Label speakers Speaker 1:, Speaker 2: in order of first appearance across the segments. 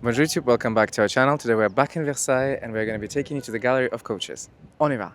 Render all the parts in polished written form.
Speaker 1: Bonjour YouTube, welcome back to our channel. Today we're back in Versailles and we're going to be taking you to the Gallery of Coaches. On y va!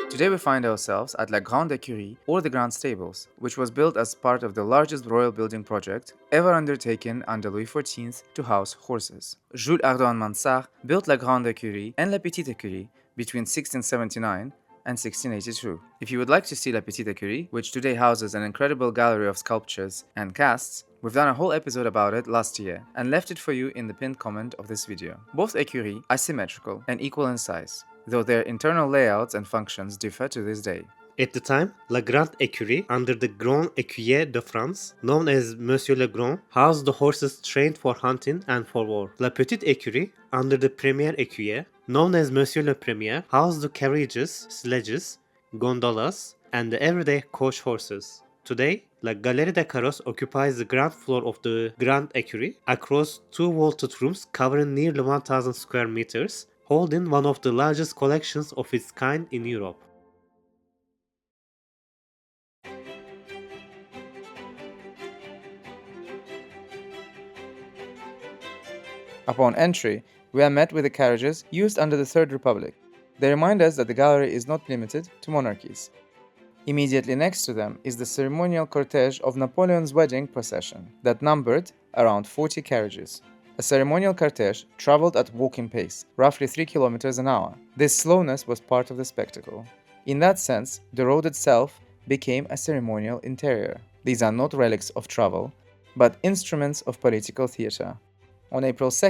Speaker 1: Today we find ourselves at La Grande Écurie, or the Grand Stables, which was built as part of the largest royal building project ever undertaken under Louis XIV to house horses. Jules Hardouin Mansart built La Grande Écurie and La Petite Écurie between 1679 and 1682. If you would like to see La Petite Écurie, which today houses an incredible gallery of sculptures and casts, we've done a whole episode about it last year and left it for you in the pinned comment of this video. Both écuries are symmetrical and equal in size, though their internal layouts and functions differ to this day.
Speaker 2: At the time, La Grande Écurie, under the Grand Écuyer de France, known as Monsieur le Grand, housed the horses trained for hunting and for war. La Petite Écurie, under the Premier Écuyer, known as Monsieur le Premier, housed the carriages, sledges, gondolas, and the everyday coach horses. Today, La Galerie de Carrosses occupies the ground floor of the Grande Écurie, across two vaulted rooms covering nearly 1,000 square meters, holding one of the largest collections of its kind in Europe.
Speaker 1: Upon entry, we are met with the carriages used under the Third Republic. They remind us that the gallery is not limited to monarchies. Immediately next to them is the ceremonial cortege of Napoleon's wedding procession that numbered around 40 carriages. A ceremonial cortege traveled at walking pace, roughly 3 kilometers an hour. This slowness was part of the spectacle. In that sense, the road itself became a ceremonial interior. These are not relics of travel, but instruments of political theater. On April 2,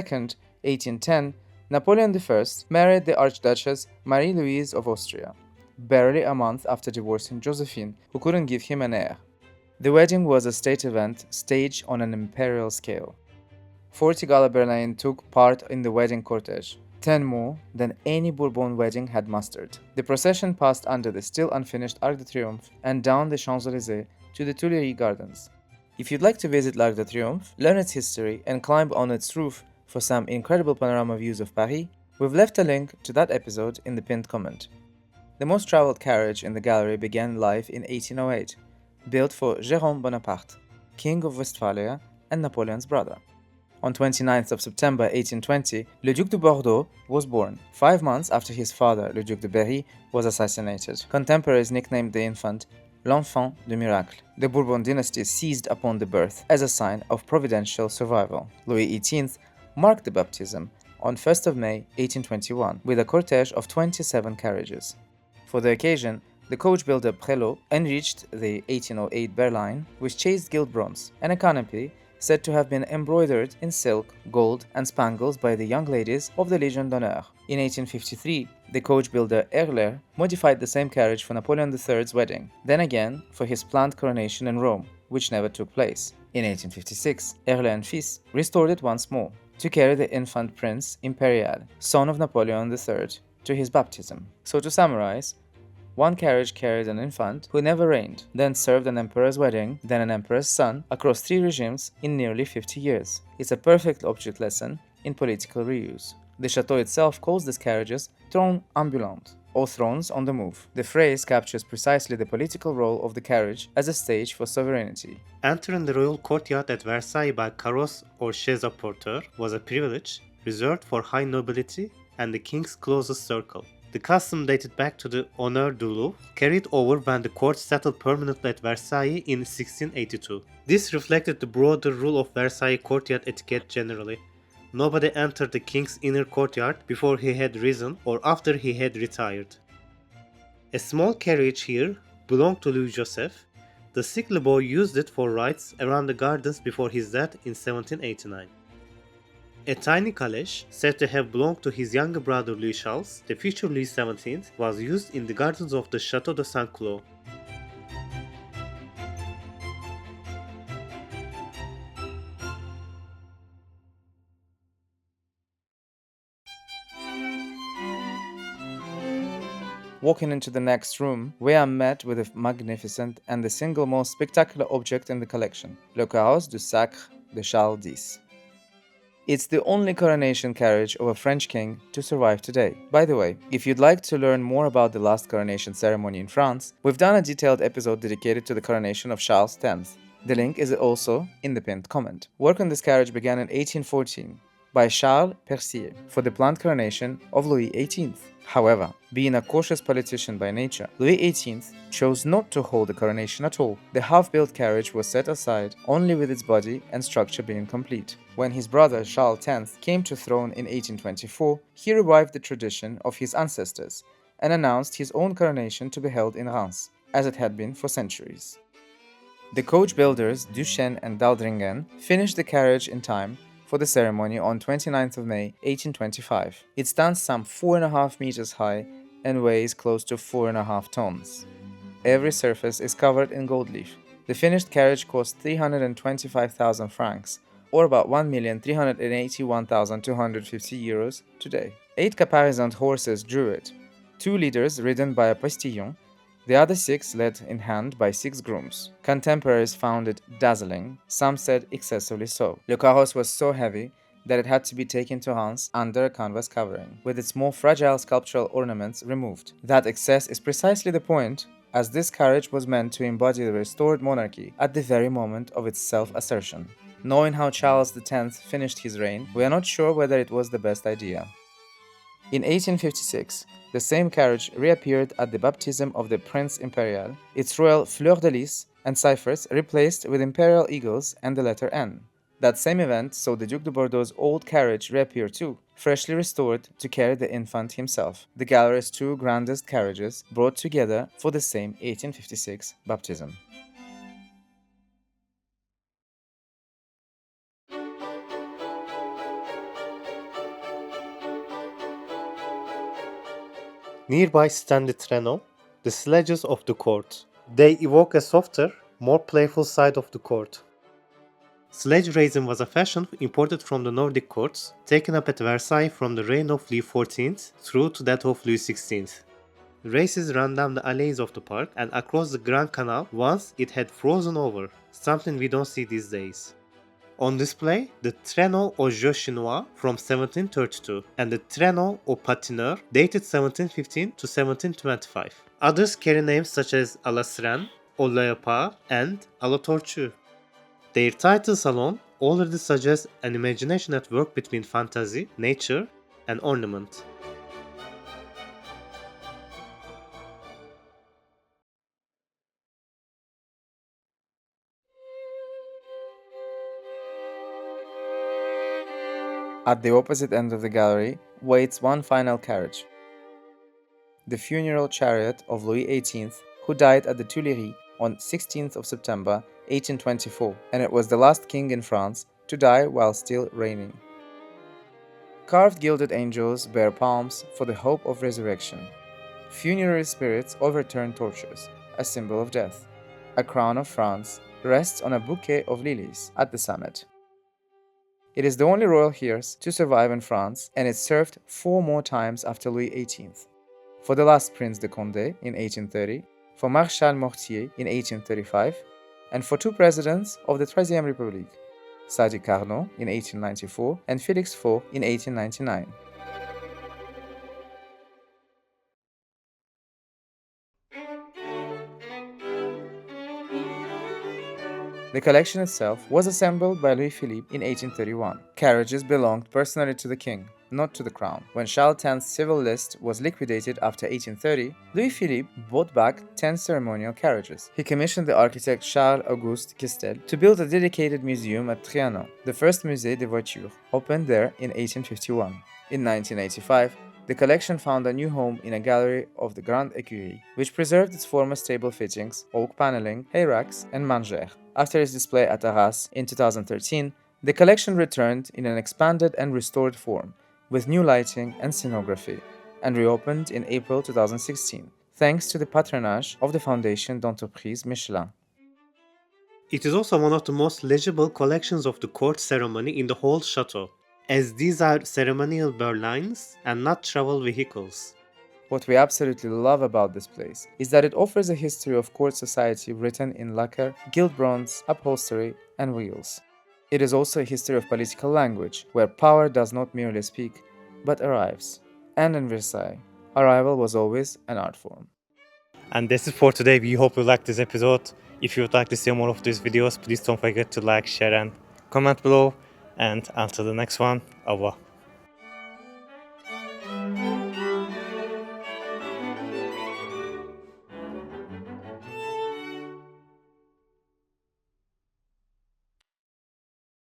Speaker 1: 1810, Napoleon I married the Archduchess Marie-Louise of Austria, barely a month after divorcing Josephine, who couldn't give him an heir. The wedding was a state event staged on an imperial scale. 40 gala berlines took part in the wedding cortege, 10 more than any Bourbon wedding had mustered. The procession passed under the still unfinished Arc de Triomphe and down the Champs-Élysées to the Tuileries Gardens. If you'd like to visit l'Arc de Triomphe, learn its history, and climb on its roof for some incredible panorama views of Paris, we've left a link to that episode in the pinned comment. The most traveled carriage in the gallery began life in 1808, built for Jérôme Bonaparte, King of Westphalia and Napoleon's brother. On 29th of September 1820, Le Duc de Bordeaux was born, 5 months after his father, Le Duc de Berry, was assassinated. Contemporaries nicknamed the infant l'enfant de miracle. The Bourbon dynasty seized upon the birth as a sign of providential survival. Louis XVIII marked the baptism on 1st of May 1821 with a cortege of 27 carriages. For the occasion, the coach builder Prelot enriched the 1808 berline with chased gilt bronze and a canopy said to have been embroidered in silk, gold, and spangles by the young ladies of the Légion d'honneur. In 1853, the coach builder Herler modified the same carriage for Napoleon III's wedding, then again for his planned coronation in Rome, which never took place. In 1856, Herler and Fils restored it once more to carry the infant Prince Imperial, son of Napoleon III, to his baptism. So to summarize, one carriage carried an infant who never reigned, then served an emperor's wedding, then an emperor's son, across 3 regimes in nearly 50 years. It's a perfect object lesson in political reuse. The chateau itself calls these carriages trônes ambulants, or thrones on the move. The phrase captures precisely the political role of the carriage as a stage for sovereignty.
Speaker 2: Entering the royal courtyard at Versailles by carrosse or chaise à porteur was a privilege reserved for high nobility and the king's closest circle. The custom dated back to the Honneur du Louvre, carried over when the court settled permanently at Versailles in 1682. This reflected the broader rule of Versailles courtyard etiquette generally. Nobody entered the king's inner courtyard before he had risen or after he had retired. A small carriage here belonged to Louis Joseph. The sickly boy used it for rides around the gardens before his death in 1789. A tiny calèche, said to have belonged to his younger brother Louis Charles, the future Louis XVII, was used in the gardens of the Château de Saint-Cloud.
Speaker 1: Walking into the next room, we are met with a magnificent and the single most spectacular object in the collection, Le Carrosse du Sacre de Charles X. It's the only coronation carriage of a French king to survive today. By the way, if you'd like to learn more about the last coronation ceremony in France, we've done a detailed episode dedicated to the coronation of Charles X. The link is also in the pinned comment. Work on this carriage began in 1814 by Charles Percier for the planned coronation of Louis XVIII. However, being a cautious politician by nature, Louis XVIII chose not to hold the coronation at all. The half-built carriage was set aside only with its body and structure being complete. When his brother Charles X came to throne in 1824, he revived the tradition of his ancestors and announced his own coronation to be held in Reims, as it had been for centuries. The coach builders Duchesne and Daldringen finished the carriage in time for the ceremony on 29th of May 1825. It stands some 4.5 meters high and weighs close to 4.5 tons. Every surface is covered in gold leaf. The finished carriage cost 325,000 francs, or about 1,381,250 euros today. 8 caparisoned horses drew it, 2 leaders ridden by a postillon, the other 6 led in hand by 6 grooms. Contemporaries found it dazzling, some said excessively so. Le carrosse was so heavy that it had to be taken to Reims under a canvas covering, with its more fragile sculptural ornaments removed. That excess is precisely the point, as this carriage was meant to embody the restored monarchy at the very moment of its self-assertion. Knowing how Charles X finished his reign, we are not sure whether it was the best idea. In 1856, the same carriage reappeared at the baptism of the Prince Imperial, its royal fleur-de-lis and ciphers replaced with imperial eagles and the letter N. That same event saw the Duc de Bordeaux's old carriage reappear too, freshly restored to carry the infant himself, the Galeries' 2 grandest carriages brought together for the same 1856 baptism.
Speaker 2: Nearby stand the traîneaux, the sledges of the court. They evoke a softer, more playful side of the court. Sledge racing was a fashion imported from the Nordic courts, taken up at Versailles from the reign of Louis XIV through to that of Louis XVI. Races ran down the alleys of the park and across the Grand Canal once it had frozen over, something we don't see these days. On display, the traîneau au jeu chinois from 1732 and the traîneau au patineur dated 1715 to 1725. Others carry names such as à la sirène, au léopard, and à la tortue. Their titles alone already suggest an imagination at work between fantasy, nature, and ornament.
Speaker 1: At the opposite end of the gallery waits one final carriage, the funeral chariot of Louis XVIII, who died at the Tuileries on 16th of September 1824, and it was the last king in France to die while still reigning. Carved gilded angels bear palms for the hope of resurrection. Funerary spirits overturn torches, a symbol of death. A crown of France rests on a bouquet of lilies at the summit. It is the only royal hearse to survive in France, and it served 4 more times after Louis XVIII. For the last Prince de Condé in 1830, for Marshal Mortier in 1835, and for 2 presidents of the Troisième République, Sadi Carnot in 1894 and Félix Faure in 1899. The collection itself was assembled by Louis-Philippe in 1831. Carriages belonged personally to the king, not to the crown. When Charles X's civil list was liquidated after 1830, Louis-Philippe bought back 10 ceremonial carriages. He commissioned the architect Charles-Auguste Questel to build a dedicated museum at Trianon. The first Musée des Voitures opened there in 1851. In 1985, the collection found a new home in a gallery of the Grande Écurie, which preserved its former stable fittings, oak paneling, hay racks, and mangères. After its display at Arras in 2013, the collection returned in an expanded and restored form, with new lighting and scenography, and reopened in April 2016, thanks to the patronage of the Fondation d'Entreprise Michelin.
Speaker 2: It is also one of the most legible collections of the court ceremony in the whole chateau, as these are ceremonial berlines and not travel vehicles.
Speaker 1: What we absolutely love about this place is that it offers a history of court society written in lacquer, gilt bronze, upholstery, and wheels. It is also a history of political language, where power does not merely speak, but arrives. And in Versailles, arrival was always an art form.
Speaker 2: And that's it for today. We hope you liked this episode. If you would like to see more of these videos, please don't forget to like, share and comment below. And until the next one, au revoir.